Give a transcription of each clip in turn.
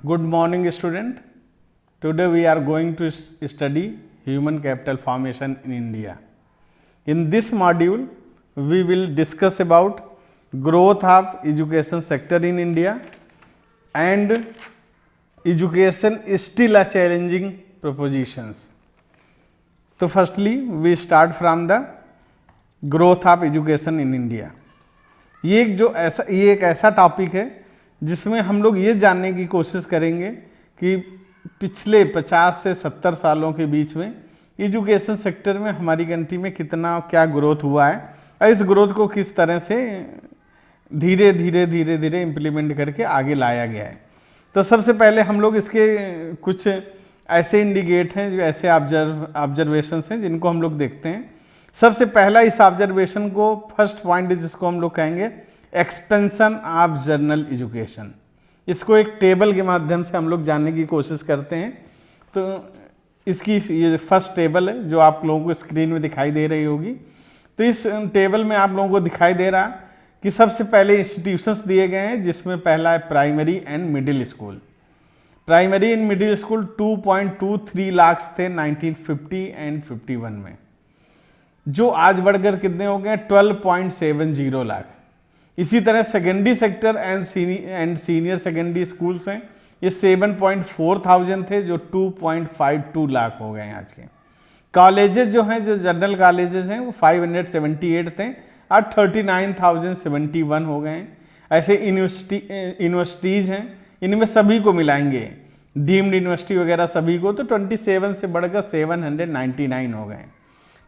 Good morning, student. Today we are going to study human capital formation in India. In this module, we will discuss about growth of education sector in India and education is still a challenging propositions. So firstly, we start from the growth of education in India. ये एक ऐसा topic है जिसमें हम लोग ये जानने की कोशिश करेंगे कि पिछले 50 से 70 सालों के बीच में एजुकेशन सेक्टर में हमारी कंट्री में कितना क्या ग्रोथ हुआ है और इस ग्रोथ को किस तरह से धीरे धीरे इम्प्लीमेंट करके आगे लाया गया है। तो सबसे पहले हम लोग इसके कुछ ऐसे इंडिकेट हैं, जो ऐसे ऑब्जर्वेशंस हैं जिनको हम लोग देखते हैं। सबसे पहला इस ऑब्जर्वेशन को फर्स्ट पॉइंट जिसको हम लोग कहेंगे एक्सपेंशन ऑफ जनरल एजुकेशन। इसको एक टेबल के माध्यम से हम लोग जानने की कोशिश करते हैं। तो इसकी ये फर्स्ट टेबल है जो आप लोगों को स्क्रीन में दिखाई दे रही होगी। तो इस टेबल में आप लोगों को दिखाई दे रहा कि सबसे पहले इंस्टीट्यूशंस दिए गए हैं, जिसमें पहला है primary and middle school. Primary and middle school 2.23 lakh थे 1950 एंड 51 में, जो आज बढ़कर कितने हो गए 12.70 लाख। इसी तरह secondary sector and senior secondary schools हैं, ये 7.4 थाउजेंड थे जो 2.52 लाख हो गए हैं आज के। कॉलेजेस जो हैं, जो जनरल कॉलेजेस हैं, वो 578 थे और 39,071 हो गए हैं। ऐसे यूनिवर्सिटीज़ हैं, इनमें सभी को मिलाएंगे, डीम्ड यूनिवर्सिटी वगैरह सभी को, तो 27 से बढ़कर 799 हो गए।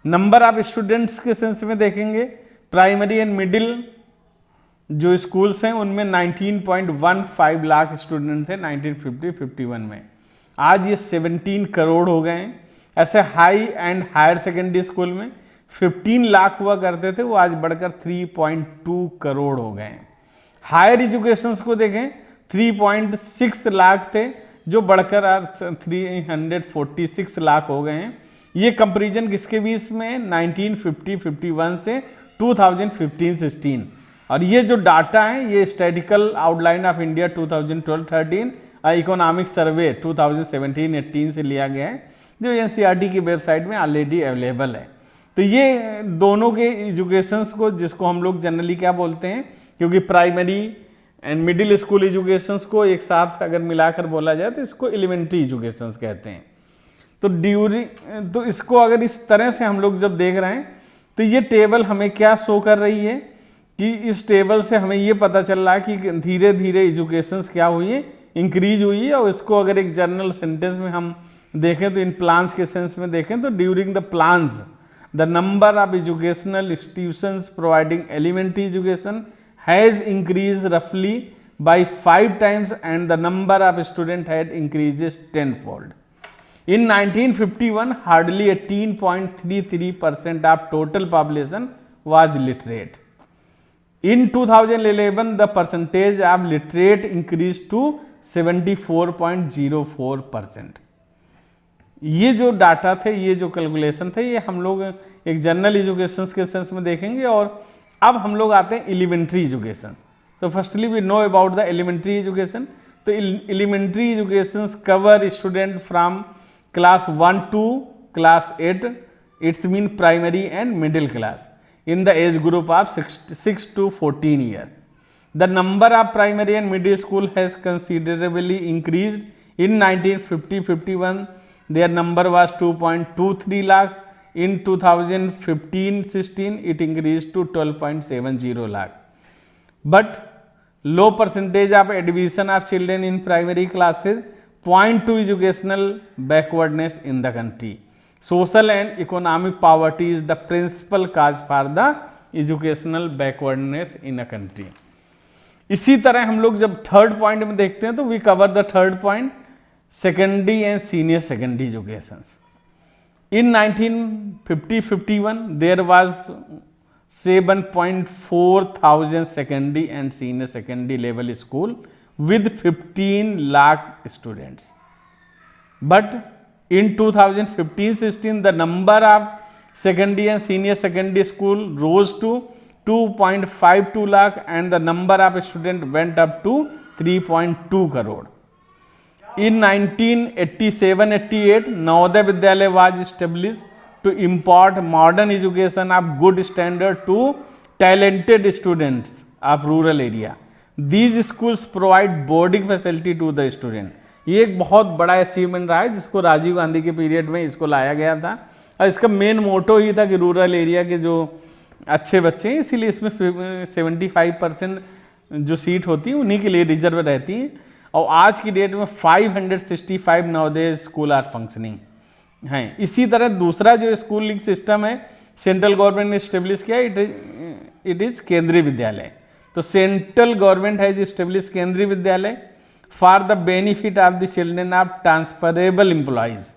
नंबर ऑफ स्टूडेंट्स के सेंस में देखेंगे, प्राइमरी एंड मिडिल जो स्कूल्स हैं उनमें 19.15 लाख स्टूडेंट थे 1950-51 में, आज ये 17 करोड़ हो गए हैं। ऐसे high and higher secondary school में 15 लाख हुआ करते थे, वो आज बढ़कर 3.2 करोड़ हो गए हैं। हायर एजुकेशंस को देखें 3.6 लाख थे जो बढ़कर 346 लाख हो गए हैं। ये कंपैरिजन किसके बीच में 1950-51 से 2015-16। और ये जो डाटा है ये स्टैटिस्टिकल आउटलाइन ऑफ इंडिया 2012-13 और इकोनॉमिक सर्वे 2017-18 से लिया गया है, जो एनसीईआरटी की वेबसाइट में ऑलरेडी अवेलेबल है। तो ये दोनों के एजुकेशंस को, जिसको हम लोग जनरली क्या बोलते हैं, क्योंकि primary and middle school educations को एक साथ अगर मिलाकर बोला जाए तो इसको एलिमेंट्री एजुकेशंस कहते हैं। तो इसको अगर इस तरह से हम लोग जब देख रहे हैं तो ये टेबल हमें क्या शो कर रही है कि इस टेबल से हमें ये पता चल रहा है कि धीरे धीरे एजुकेशंस क्या हुई है, इंक्रीज हुई है। और इसको अगर एक जनरल सेंटेंस में हम देखें तो इन प्लान्स के सेंस में देखें तो during the plans the number of educational institutions providing elementary education has increase रफली by 5 times and the number of student had increases 10-fold. In 1951, hardly 18.33% of total population was literate. In 2011, the percentage of literate increased to 74.04%. ये जो data थे, ये जो calculation थे, ये हम लोग एक जनरल एजुकेशन के सेंस में देखेंगे। और अब हम लोग आते हैं एलिमेंट्री एजुकेशन। तो firstly we know about the elementary education. तो elementary education cover student from class 1 to class 8, it's mean primary and middle class in the age group of 6 to 14 years. The number of primary and middle school has considerably increased. In 1950-51 their number was 2.23 lakhs. In 2015-16 it increased to 12.70 lakh. But low percentage of admission of children in primary classes point to educational backwardness in the country. Social and economic poverty is the principal cause for the educational backwardness in a country. इसी तरह हम लोग जब third point में देखते हैं तो we cover the third point secondary and senior secondary education. In 1950-51 there was 7.4 thousand secondary and senior secondary level school with 15 lakh students. But in 2015-16 the number of secondary and senior secondary school rose to 2.52 lakh and the number of students went up to 3.2 crore. In 1987-88, Navodaya Vidyalaya was established to impart modern education of good standard to talented students of rural area. These schools provide boarding facility to the student. ये एक बहुत बड़ा achievement रहा है जिसको राजीव गांधी के period में इसको लाया गया था और इसका मेन मोटो ही था कि रूरल एरिया के जो अच्छे बच्चे हैं, इसीलिए इसमें 75% जो सीट होती है उन्हीं के लिए रिजर्व रहती हैं। और आज की डेट में 565 नवोदय स्कूल आर फंक्शनिंग हैं। इसी तरह दूसरा जो स्कूलिंग सिस्टम है सेंट्रल गवर्नमेंट ने स्टेब्लिश किया, इट इज़ केंद्रीय विद्यालय। तो सेंट्रल गवर्नमेंट हैज स्टेब्लिश केंद्रीय विद्यालय for the benefit of the children of transferable employees.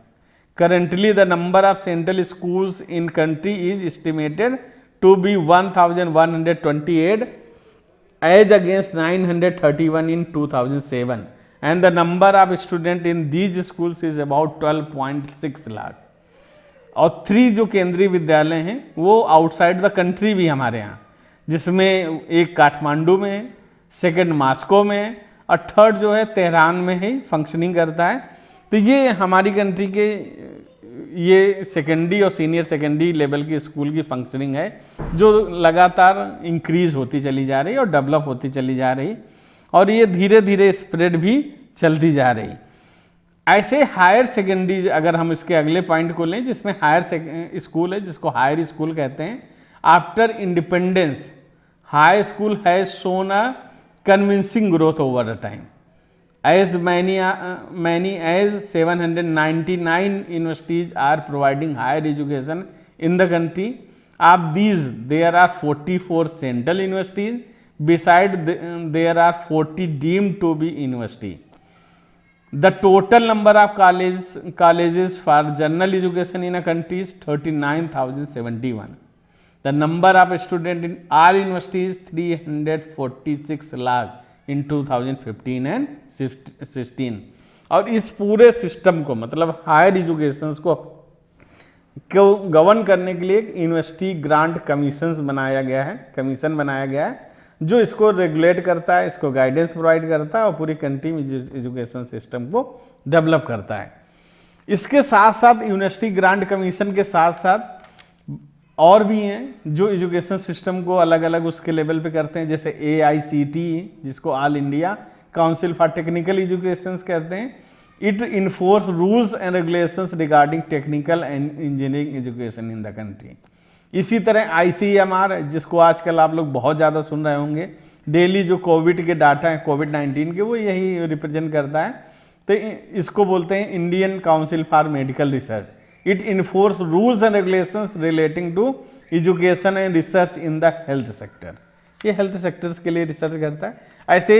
Currently, the number of central schools in country is estimated to be 1,128 as against 931 in 2007, and the number of students in these schools is about 12.6 lakh. और 3 जो केंद्रीय विद्यालय हैं वो outside the country भी हमारे यहाँ, जिसमें एक काठमांडू में है, सेकंड मास्को में है और थर्ड जो है तेहरान में ही फंक्शनिंग करता है। तो ये हमारी कंट्री के ये सेकेंडरी और सीनियर सेकेंडरी लेवल की स्कूल की फंक्शनिंग है जो लगातार इंक्रीज होती चली जा रही और डेवलप होती चली जा रही और ये धीरे धीरे स्प्रेड भी चलती जा रही। ऐसे हायर सेकेंडरी अगर हम इसके अगले पॉइंट को लें जिसमें हायर स्कूल है जिसको हायर स्कूल कहते हैं। After independence high school has shown a convincing growth over the time as many as 799 universities are providing higher education in the country. Of these, there are 44 central universities. Besides, there are 40 deemed to be university. The total number of colleges for general education in a country is 39,071. The number of students in all universities 346 lakh in 2015 and 16। और इस पूरे system को मतलब higher education को govern करने के लिए एक यूनिवर्सिटी ग्रांट कमीशन बनाया गया है जो इसको रेगुलेट करता है, इसको गाइडेंस प्रोवाइड करता है और पूरी कंट्री में एजुकेशन सिस्टम को डेवलप करता है। इसके साथ साथ यूनिवर्सिटी ग्रांट कमीशन के साथ साथ और भी हैं जो एजुकेशन सिस्टम को अलग अलग उसके लेवल पे करते हैं, जैसे AICTE जिसको all India council for technical education कहते हैं। It enforce rules and regulations regarding technical and engineering education in the country. इसी तरह ICMR जिसको आजकल आप लोग बहुत ज़्यादा सुन रहे होंगे, डेली जो कोविड के डाटा हैं कोविड-19 के वो यही रिप्रेजेंट करता है। तो इसको बोलते हैं Indian council for medical research. It enforce rules and regulations relating to education and research in the health sector. ये हेल्थ सेक्टर्स के लिए रिसर्च करता है। ऐसे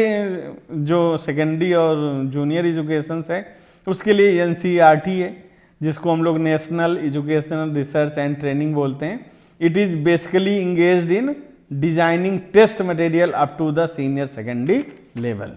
जो सेकेंडरी और जूनियर एजुकेशन है उसके लिए NCERT है जिसको हम लोग national educational research and training बोलते हैं। It is basically engaged in designing test material up to the senior secondary level.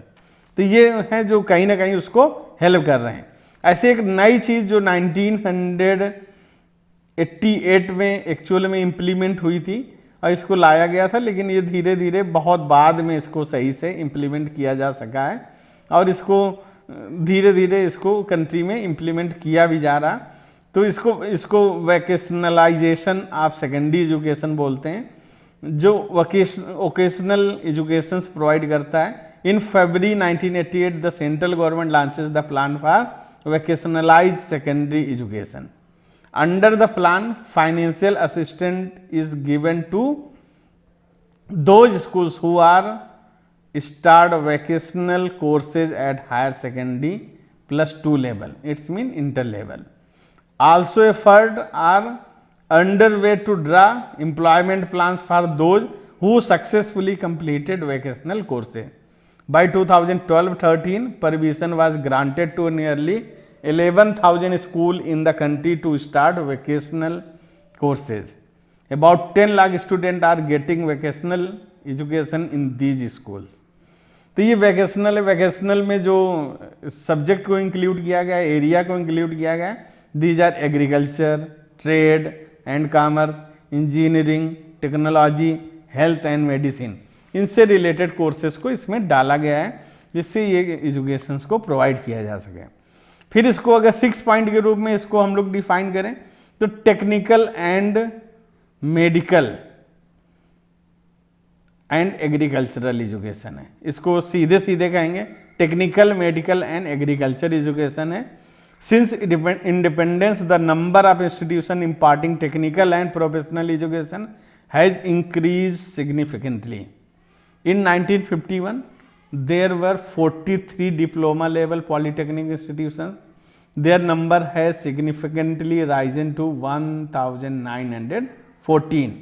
तो ये है जो कहीं ना कहीं उसको हेल्प कर रहे हैं। ऐसे एक नई चीज़ जो 1988 में एक्चुअल में इम्प्लीमेंट हुई थी और इसको लाया गया था, लेकिन ये धीरे धीरे बहुत बाद में इसको सही से इम्प्लीमेंट किया जा सका है और इसको धीरे धीरे इसको कंट्री में इम्प्लीमेंट किया भी जा रहा। तो इसको वोकेशनलाइजेशन ऑफ सेकेंडरी एजुकेशन बोलते हैं, जो वोकेशनल एजुकेशन प्रोवाइड करता है। In February 1988 the central government launches the plan for vocationalise secondary education. Under the plan, financial assistance is given to those schools who are start vocational courses at higher secondary +2 level. It's mean inter level. Also, efforts are underway to draw employment plans for those who successfully completed vocational courses. By 2012-13, permission was granted to nearly 11,000 schools in the country to start vocational courses. About 10 lakh students are getting vocational education in these schools. तो ये vocational में जो subject को include किया गया है, area को include किया गया है, these are agriculture, trade and commerce, engineering, technology, health and medicine. इनसे रिलेटेड कोर्सेज को इसमें डाला गया है जिससे ये एजुकेशंस को प्रोवाइड किया जा सके। फिर इसको अगर 6 पॉइंट के रूप में इसको हम लोग डिफाइन करें तो technical and medical and agricultural education है। इसको सीधे सीधे कहेंगे technical, medical and agriculture education है। Since independence the number of institution imparting technical and professional education has increase significantly. In 1951 there were 43 diploma level polytechnic institutions. Their number has significantly risen to 1914.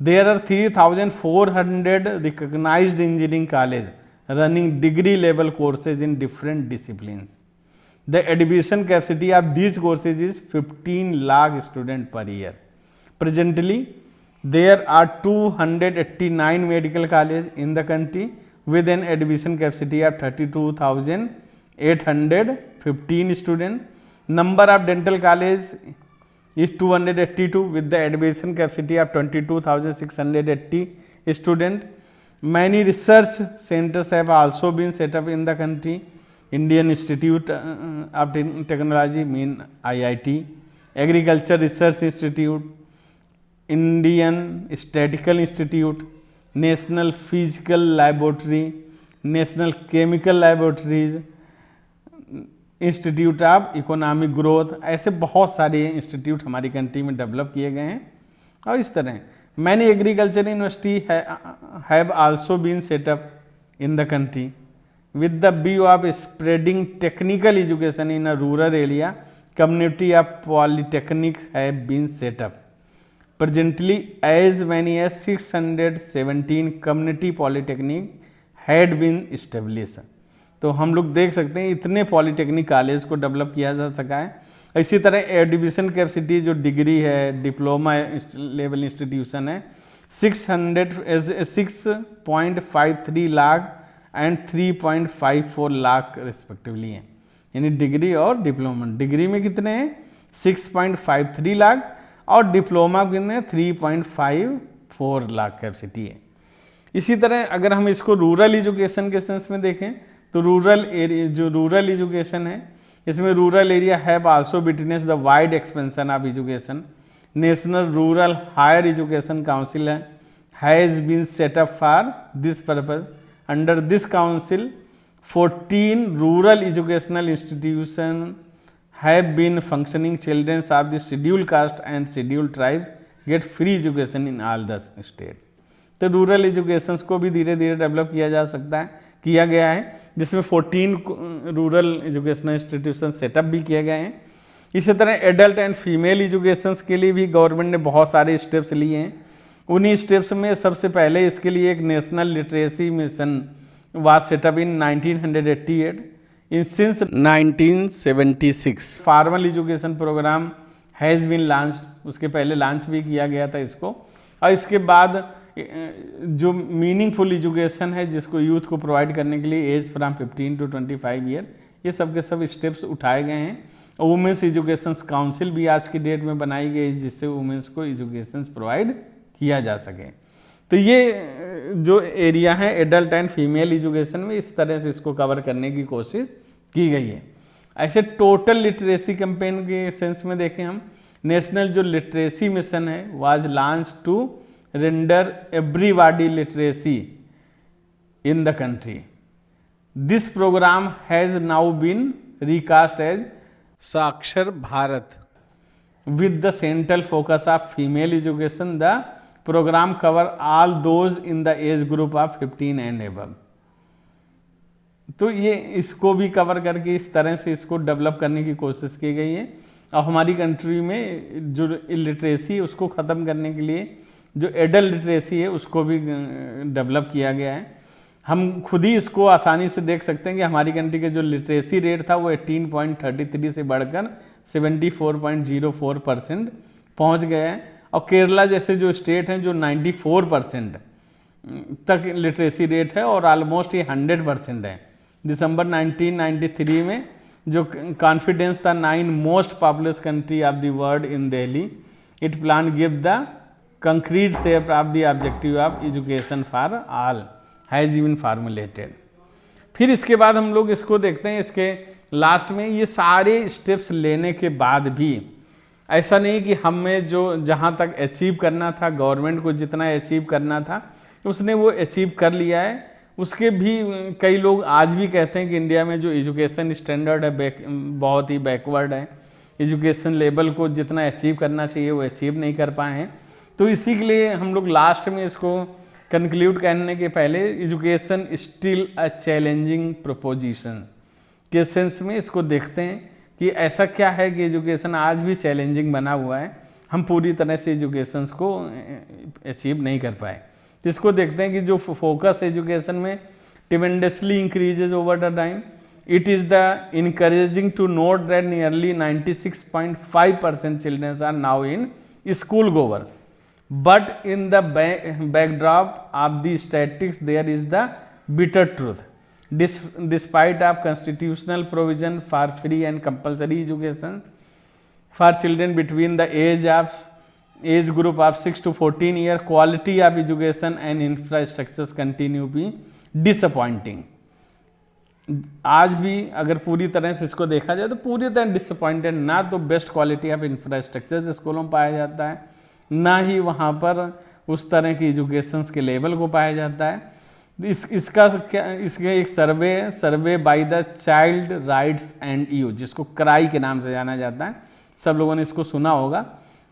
There are 3400 recognized engineering colleges running degree level courses in different disciplines. The admission capacity of these courses is 15 lakh students per year. Presently, there are 289 medical colleges in the country with an admission capacity of 32,815 students. Number of dental colleges is 282 with the admission capacity of 22,680 students. Many research centers have also been set up in the country. Indian Institute of Technology mean IIT, Agriculture Research Institute, Indian Statistical Institute, national physical laboratory, national chemical laboratories, institute of economic growth, ऐसे बहुत सारे institute हमारी country में develop किए गए हैं। और इस तरह many agriculture university have also been set up in the country with the view of spreading technical education in a rural area. Community of polytechnic have been set up. Presently, as many as 617 community polytechnic had been established. तो हम लोग देख सकते हैं इतने polytechnic college को develop किया जा सका है। इसी तरह एडमिशन कैपेसिटी जो डिग्री है, डिप्लोमा लेवल इंस्टीट्यूशन है, 6.53 लाख एंड 3.54 लाख रिस्पेक्टिवली हैं, यानी डिग्री और डिप्लोमा। डिग्री में कितने हैं 6.53 लाख और डिप्लोमा कितने 3.54 लाख कैपेसिटी है। इसी तरह अगर हम इसको रूरल एजुकेशन के सेंस में देखें तो रूरल एरिया जो रूरल एजुकेशन है, इसमें rural area have also witness the wide expansion of education. National rural higher education council has been set up for this purpose. Under this council, 14 rural educational institutions have been functioning. Children of the scheduled caste and scheduled tribes get free education in all the states. तो rural educations को भी धीरे धीरे develop किया जा सकता है, किया गया है, जिसमें 14 रूरल एजुकेशनल इंस्टीट्यूशन सेटअप भी किए गए हैं। इसी तरह एडल्ट एंड फीमेल एजुकेशंस के लिए भी गवर्नमेंट ने बहुत सारे स्टेप्स लिए हैं। उन्हीं स्टेप्स में सबसे पहले इसके लिए एक national literacy mission was set up in 1988। In since 1976 formal education programme has been launched, उसके पहले लॉन्च भी किया गया था इसको। और इसके बाद जो मीनिंगफुल एजुकेशन है जिसको यूथ को प्रोवाइड करने के लिए एज फ्राम 15 to 25 ईयर, ये सब के सब स्टेप्स उठाए गए हैं। वुमेंस एजुकेशन काउंसिल भी आज की डेट में बनाई गई जिससे वुमेंस को एजुकेशन प्रोवाइड किया जा सके। तो ये जो एरिया है एडल्ट एंड फीमेल एजुकेशन में, इस तरह से इसको कवर करने की कोशिश की गई है। ऐसे टोटल लिटरेसी कैंपेन के सेंस में देखें हम, नेशनल जो लिटरेसी मिशन है was launch to render everybody literacy in the country. This programme has now been recast as Saakshar Bharat with the central focus of female education. The program cover all those in the age group of 15 and above. तो ये इसको भी cover करके इस तरह से इसको develop करने की कोशिश की गई है। और हमारी कंट्री में जो इलिटरेसी है उसको ख़त्म करने के लिए जो एडल्ट लिटरेसी है उसको भी डेवलप किया गया है। हम खुद ही इसको आसानी से देख सकते हैं कि हमारी कंट्री के जो लिटरेसी रेट था वो 18.33 से बढ़कर 74.04% पहुँच गया है। और केरला जैसे जो स्टेट हैं जो 94% तक लिटरेसी रेट है और ऑलमोस्ट ये 100% है। दिसंबर 1993 में जो कॉन्फिडेंस था 9 most populous country of the world in Delhi, it plan give the concrete shape of the objective of education for all has been formulated. फिर इसके बाद हम लोग इसको देखते हैं, इसके लास्ट में ये सारे स्टेप्स लेने के बाद भी ऐसा नहीं कि हमें जो जहाँ तक अचीव करना था, गवर्नमेंट को जितना अचीव करना था उसने वो अचीव कर लिया है। उसके भी कई लोग आज भी कहते हैं कि इंडिया में जो एजुकेशन स्टैंडर्ड है बहुत ही बैकवर्ड है, एजुकेशन लेवल को जितना अचीव करना चाहिए वो अचीव नहीं कर पाए हैं। तो इसी के लिए हम लोग लास्ट में इसको कंक्लूड करने के पहले education still a challenging proposition के सेंस में इसको देखते हैं कि ऐसा क्या है कि एजुकेशन आज भी चैलेंजिंग बना हुआ है, हम पूरी तरह से एजुकेशन को अचीव नहीं कर पाए। तो इसको देखते हैं कि जो फोकस एजुकेशन में tremendously increases over the time, it is the encouraging to note that nearly 96.5% children are now in school goers, but in the backdrop of the statistics there is the bitter truth. Despite of constitutional provision for free and compulsory education for children between the age group of 6 to 14 year, quality of education and infrastructures continue to be disappointing. आज भी अगर पूरी तरह से इसको देखा जाए तो पूरी तरह डिसअपॉइंटेड, ना तो बेस्ट क्वालिटी ऑफ इंफ्रास्ट्रक्चर स्कूलों में पाया जाता है, ना ही वहाँ पर उस तरह की एजुकेशन के लेवल को पाया जाता है। इसका एक survey by the child rights and you, जिसको क्राई के नाम से जाना जाता है, सब लोगों ने इसको सुना होगा।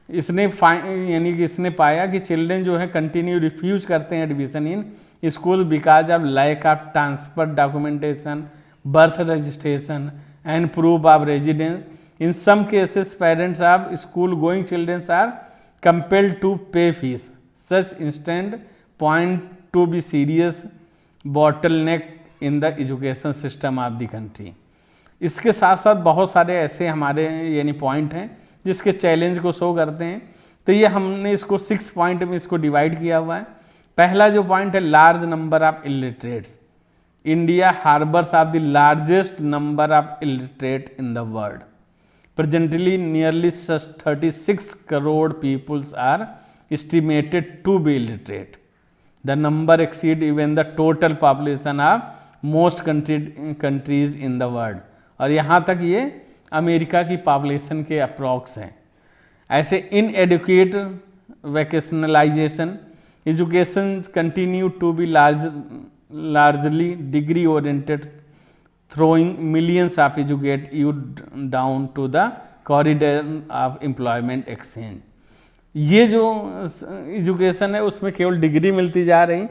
इसने यानी कि इसने पाया कि चिल्ड्रन जो है कंटिन्यू रिफ्यूज करते हैं admission in school because of lack of transfer documentation, birth registration and proof of residence. In some cases parents of school going children are compelled to pay fees. Such instant point to be serious bottleneck in the education system of the country. इसके साथ साथ बहुत सारे ऐसे हमारे यानी point हैं जिसके चैलेंज को शो करते हैं। तो ये हमने इसको 6 पॉइंट में इसको डिवाइड किया हुआ है। पहला जो पॉइंट है, large number of illiterates. India harbours of the largest number of illiterate in the world. Presently, nearly 36 crore people are estimated to be illiterate. The number exceeds even the total population of most countries in the world. और यहाँ तक ये America की population के approx हैं। ऐसे inadequate vocationalisation, education continue to be largely degree oriented, throwing millions of educate youth down to the corridor of employment exchange. ये जो एजुकेशन है उसमें केवल डिग्री मिलती जा रही,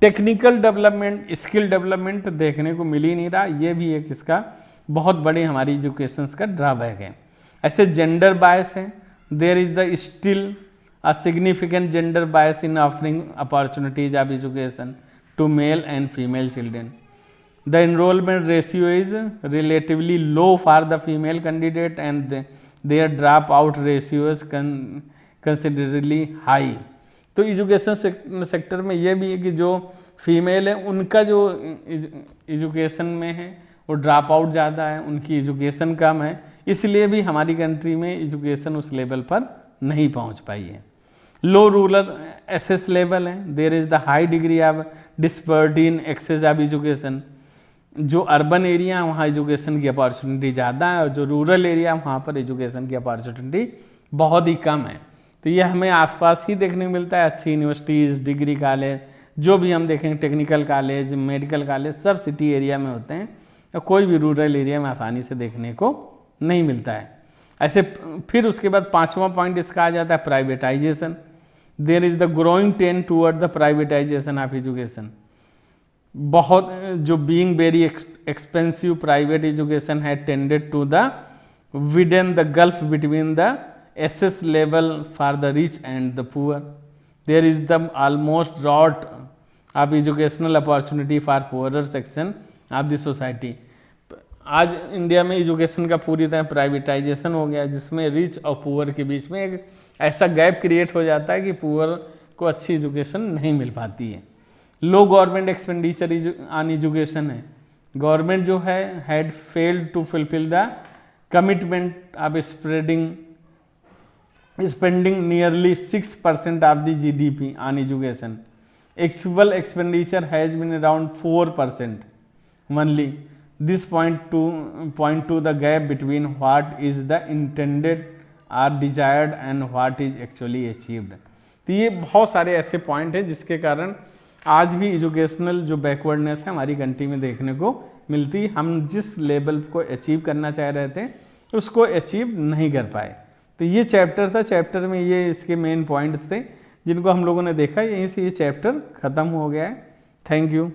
टेक्निकल डेवलपमेंट, स्किल डेवलपमेंट देखने को मिल ही नहीं रहा। ये भी एक इसका बहुत बड़ी हमारी एजुकेशन का ड्रॉबैक है। ऐसे जेंडर बायस है, there is the still a significant gender bias in offering opportunities of education to male and female children. The enrollment ratio is relatively low for the female candidate and their dropout ratio is considerably high. तो education sector में ये भी है कि जो female है उनका जो एजुकेशन में है वो ड्रॉप आउट ज़्यादा है, उनकी एजुकेशन कम है, इसलिए भी हमारी कंट्री में एजुकेशन उस लेवल पर नहीं पहुंच पाई है. लो रूरल एसेस लेवल है, there is the high degree of disparity in access of education. जो अर्बन एरिया है वहाँ एजुकेशन की अपॉर्चुनिटी ज़्यादा है और जो रूरल एरिया वहाँ पर एजुकेशन की अपॉर्चुनिटी बहुत ही कम है. तो ये हमें आसपास ही देखने को मिलता है. अच्छी यूनिवर्सिटीज़, डिग्री कॉलेज जो भी हम देखेंगे, टेक्निकल कॉलेज, मेडिकल कॉलेज, सब सिटी एरिया में होते हैं और कोई भी रूरल एरिया में आसानी से देखने को नहीं मिलता है. ऐसे फिर उसके बाद पाँचवा पॉइंट इसका आ जाता है privatisation. There is the growing trend toward the privatisation of education. बहुत जो being very expensive private education है tended to the widen the gulf between the access level for the rich and the poor. There is the almost drought of educational opportunity for poorer section of the society. आज India में education का पूरी तरह privatisation हो गया जिसमें rich और poor के बीच में एक ऐसा गैप क्रिएट हो जाता है कि पुअर को अच्छी एजुकेशन नहीं मिल पाती है. Low government expenditure on education है. गवर्नमेंट जो है had failed to fulfil the commitment of spending nearly 6% of the GDP on education. Actual expenditure has been around 4%. Only this point to the gap between what is the intended or desired and what is actually achieved. तो ये बहुत सारे ऐसे point हैं जिसके कारण आज भी एजुकेशनल जो बैकवर्डनेस है हमारी कंट्री में देखने को मिलती। हम जिस लेवल को अचीव करना चाह रहे थे उसको अचीव नहीं कर पाए। तो ये चैप्टर था, चैप्टर में ये इसके मेन पॉइंट्स थे जिनको हम लोगों ने देखा। यहीं से ये चैप्टर ख़त्म हो गया है। Thank you.